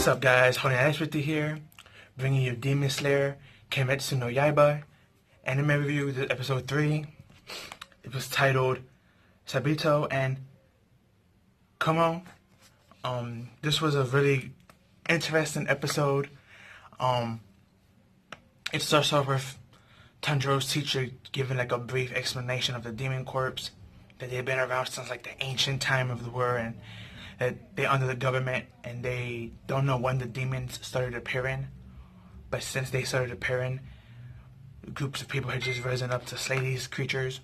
What's up, guys? Holding Ice with you here, bringing you Demon Slayer Kimetsu no Yaibe anime review. This is episode 3. It was titled Sabito and Makomo. This was a really interesting episode. It starts off with Tanjiro's teacher giving like a brief explanation of the demon corps, that they've been around since like the ancient time of the world, and that they're under the government, and they don't know when the demons started appearing. But since they started appearing, groups of people had just risen up to slay these creatures.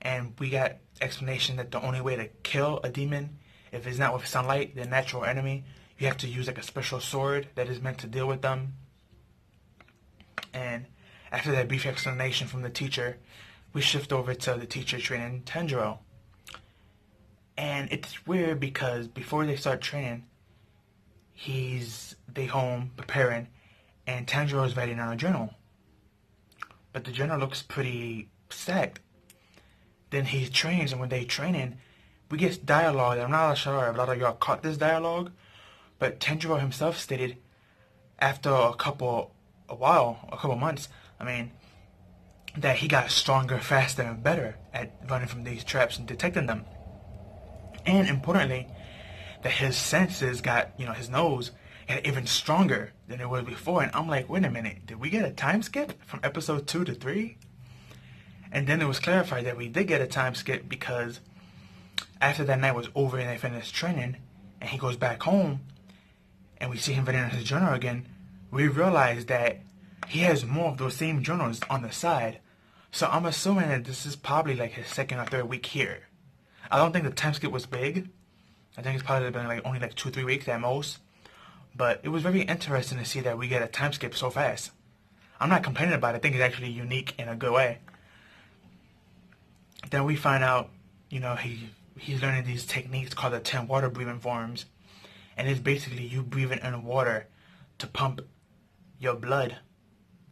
And we got explanation that the only way to kill a demon, if it's not with sunlight, their natural enemy, you have to use like a special sword that is meant to deal with them. And after that brief explanation from the teacher, we shift over to the teacher training Tanjiro. And it's weird because before they start training, they home preparing, and Tanjiro is writing on a journal. But the journal looks pretty stacked. Then he trains, and when they training, we get dialogue. I'm not sure if a lot of y'all caught this dialogue, but Tanjiro himself stated after a couple months, that he got stronger, faster, and better at running from these traps and detecting them. And importantly, that his senses got, his nose got even stronger than it was before. And I'm like, wait a minute, did we get a time skip from episode 2 to 3? And then it was clarified that we did get a time skip because after that night was over and they finished training, and he goes back home, and we see him writing in his journal again, we realize that he has more of those same journals on the side. So I'm assuming that this is probably like his second or third week here. I don't think the time skip was big. I think it's probably been only 2-3 weeks at most. But it was very interesting to see that we get a time skip so fast. I'm not complaining about it. I think it's actually unique in a good way. Then we find out, he's learning these techniques called the 10 water breathing forms. And it's basically you breathing in water to pump your blood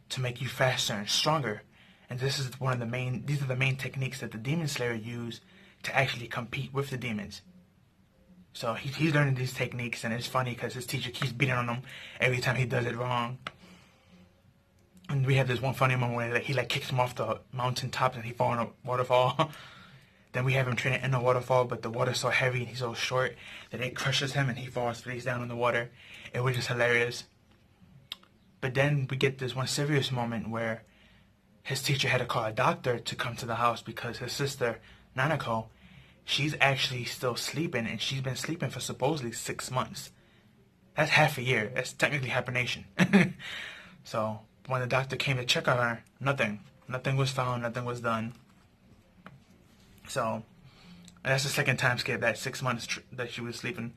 to make you faster and stronger. And these are the main techniques that the Demon Slayer use to actually compete with the demons. So he's learning these techniques, and it's funny because his teacher keeps beating on him every time he does it wrong. And we have this one funny moment where he kicks him off the mountaintop and he falls in a waterfall. Then we have him training in the waterfall, but the water's so heavy and he's so short that it crushes him and he falls face down in the water. It was just hilarious. But then we get this one serious moment where his teacher had to call a doctor to come to the house because his sister, Nanako, she's actually still sleeping, and she's been sleeping for supposedly 6 months. That's half a year. That's technically hibernation. So when the doctor came to check on her, nothing was found, nothing was done. So that's the second time skip, that 6 months that she was sleeping.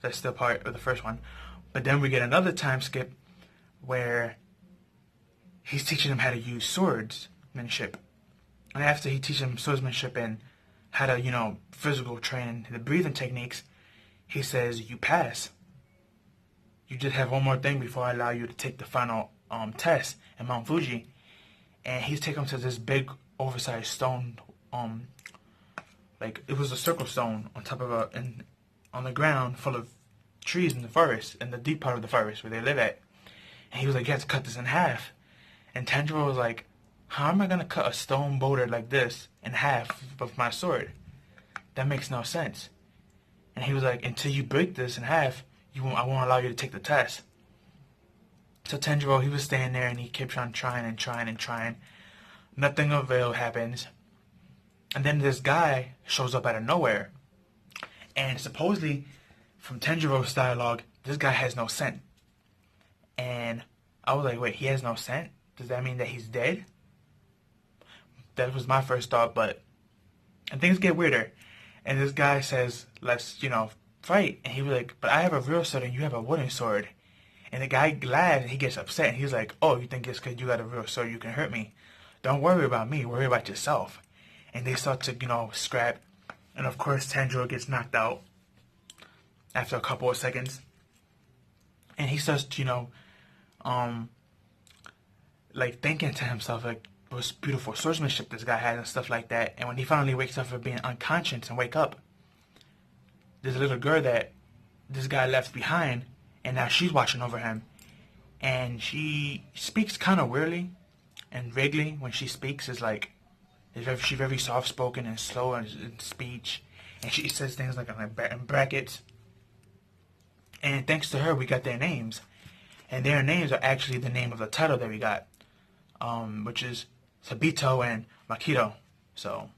That's still part of the first one. But then we get another time skip where he's teaching him how to use swordsmanship. And after he teaches him swordsmanship and how to, physical training, the breathing techniques, he says, you pass. You just have one more thing before I allow you to take the final test in Mount Fuji. And he's taking him to this big, oversized stone, it was a circle stone on top of on the ground full of trees in the forest, in the deep part of the forest where they live at. And he was like, you have to cut this in half. And Tanjiro was like, how am I going to cut a stone boulder like this in half with my sword? That makes no sense. And he was like, until you break this in half, I won't allow you to take the test. So Tanjiro, he was staying there and he kept on trying. Nothing of avail happens. And then this guy shows up out of nowhere. And supposedly, from Tanjiro's dialogue, this guy has no scent. And I was like, wait, he has no scent? Does that mean that he's dead? That was my first thought, but and things get weirder. And this guy says, let's, fight. And he was like, but I have a real sword and you have a wooden sword. And the guy laughs and he gets upset. And he's like, oh, you think it's because you got a real sword you can hurt me? Don't worry about me. Worry about yourself. And they start to, scrap. And of course, Tanjiro gets knocked out after a couple of seconds. And he starts, thinking to himself, was beautiful swordsmanship this guy had and stuff like that. And when he finally wakes up from being unconscious and wake up, there's a little girl that this guy left behind, and now she's watching over him. And she speaks kind of weirdly and vaguely when she speaks. It's like she's very soft spoken and slow in speech, and she says things like in brackets. And thanks to her, we got their names, and their names are actually the name of the title that we got, which is Sabito and Makito. So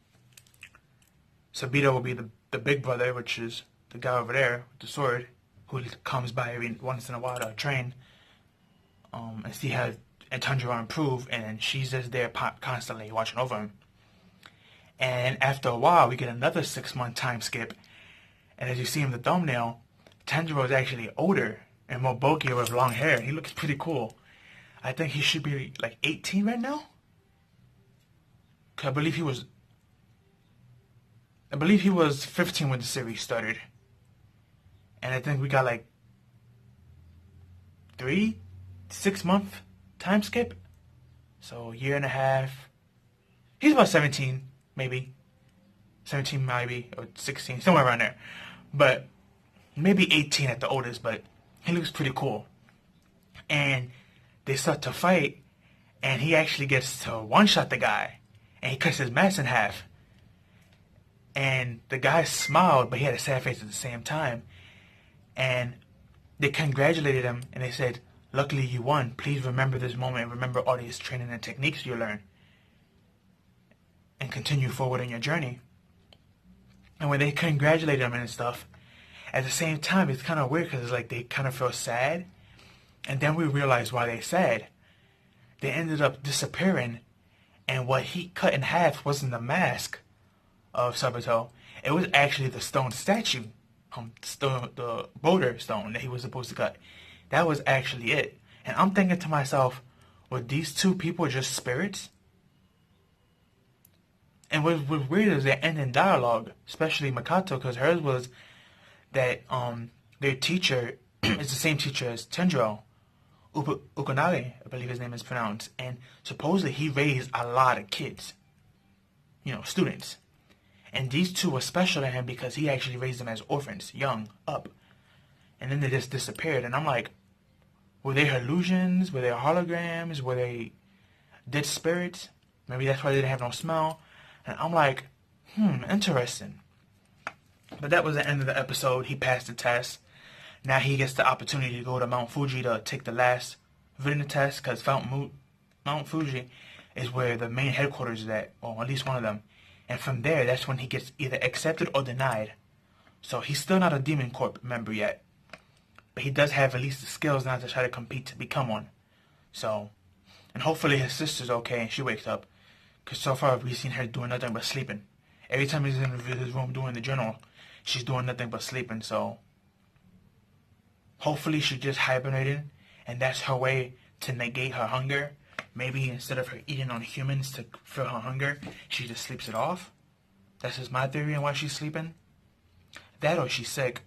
Sabito will be the big brother, which is the guy over there with the sword, who comes by every once in a while to train, and see how Tanjiro improve, and she's just there constantly watching over him. And after a while, we get another 6-month time skip, and as you see in the thumbnail, Tanjiro is actually older and more bulkier with long hair. He looks pretty cool. I think he should be like 18 right now. 'Cause I believe he was 15 when the series started. And I think we got like 6-month time skip. So a year and a half. He's about 17, maybe. 17 maybe, or 16, somewhere around there. But maybe 18 at the oldest, but he looks pretty cool. And they start to fight, and he actually gets to one-shot the guy, and he cuts his mask in half. And the guy smiled, but he had a sad face at the same time. And they congratulated him, and they said, "Luckily you won. Please remember this moment, and remember all these training and techniques you learned, and continue forward in your journey." And when they congratulated him and stuff, at the same time, it's kind of weird because it's like they kind of feel sad. And then we realize why they sad. They ended up disappearing, and what he cut in half wasn't the mask of Sabito. It was actually the stone statue, the boulder stone that he was supposed to cut. That was actually it. And I'm thinking to myself, were these two people just spirits? And what was weird is their ending dialogue, especially Makato, because hers was that their teacher is the same teacher as Tanjiro, Ukonage, I believe his name is pronounced, and supposedly he raised a lot of kids, students. And these two were special to him because he actually raised them as orphans, young, up. And then they just disappeared. And I'm like, were they illusions? Were they holograms? Were they dead spirits? Maybe that's why they didn't have no smell. And I'm like, interesting. But that was the end of the episode. He passed the test. Now he gets the opportunity to go to Mount Fuji to take the last written test, because Mount Fuji is where the main headquarters is at, or at least one of them. And from there, that's when he gets either accepted or denied. So he's still not a Demon Corp member yet. But he does have at least the skills now to try to compete to become one. So, and hopefully his sister's okay and she wakes up. Because so far we've seen her doing nothing but sleeping. Every time he's in his room doing the journal, she's doing nothing but sleeping. So, hopefully she's just hibernating, and that's her way to negate her hunger. Maybe instead of her eating on humans to fill her hunger, she just sleeps it off. That's just my theory on why she's sleeping. That or she's sick.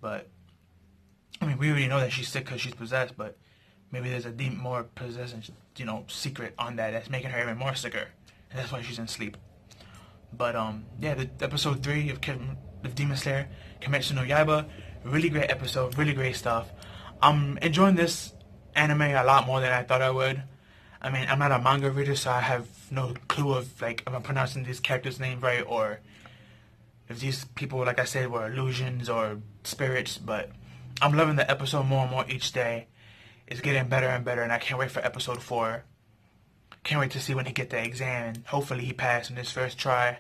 But, I mean, we already know that she's sick because she's possessed, but maybe there's a deep, more possession, secret on that's making her even more sicker. And that's why she's in sleep. But, yeah, the episode 3 of Demon Slayer, Kimetsu no Yaibe, really great episode, really great stuff. I'm enjoying this anime a lot more than I thought I would. I mean, I'm not a manga reader, so I have no clue of, if I'm pronouncing these characters' names right, or if these people, like I said, were illusions or spirits, but I'm loving the episode more and more each day. It's getting better and better, and I can't wait for episode 4. Can't wait to see when he get the exam, and hopefully he passed in his first try.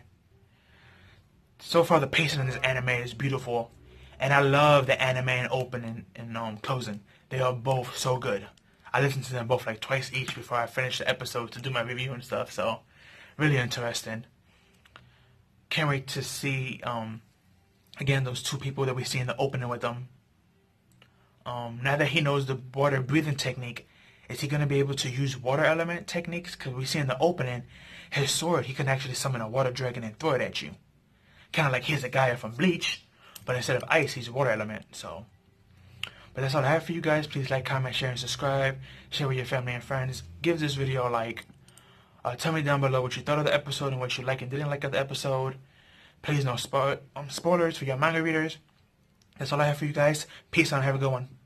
So far, the pacing in this anime is beautiful, and I love the anime and opening and closing. They are both so good. I listened to them both like twice each before I finished the episode to do my review and stuff, so really interesting. Can't wait to see, again, those two people that we see in the opening with them. Now that he knows the water breathing technique, is he going to be able to use water element techniques? Because we see in the opening, his sword, he can actually summon a water dragon and throw it at you. Kind of like he's a guy from Bleach, but instead of ice, he's a water element, so. But that's all I have for you guys. Please like, comment, share, and subscribe. Share with your family and friends. Give this video a like. Tell me down below what you thought of the episode and what you like and didn't like of the episode. Please no spoilers for your manga readers. That's all I have for you guys. Peace out. Have a good one.